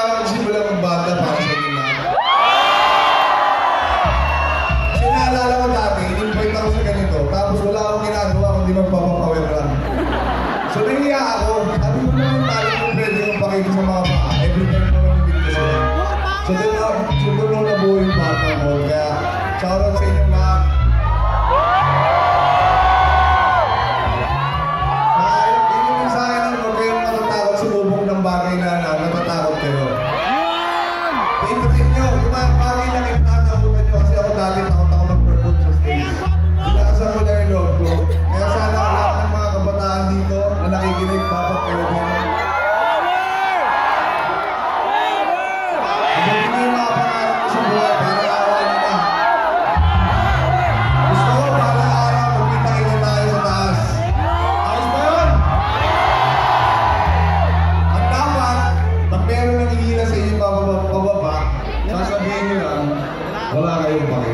ako nagsimula magbata para sa inyo lahat. Sinaalala ko dati, in-invite ako sa ganito, tapos wala akong ginagawa kundi magpapapower lang. So nahiya ako, sabi ko naman tayo kung pwede kong pakita sa mga paa, every time na mag-invite ko sila. So doon ako nabuo yung bata ko, kaya shoutout sa inyo lahat. Bagay na natatakot kayo. I-invite nyo, yung mga bagay na kinatatakutan nyo kasi ako dati takot ako mag-perform sa stage. Pinakasan ko na yung loob ko. Kaya sana lahat ng mga kabataan dito na nakikinig, dapat kayo din. Ibigin nyo yung mga pangarap ko sa buhay para awalan nyo na. Gusto ko para araw magkita-kita tayo sa taas. Ayos ba yun? Pag meron nang hihila sa inyo pababa, sasabihin nyo lang, wala kayong pake.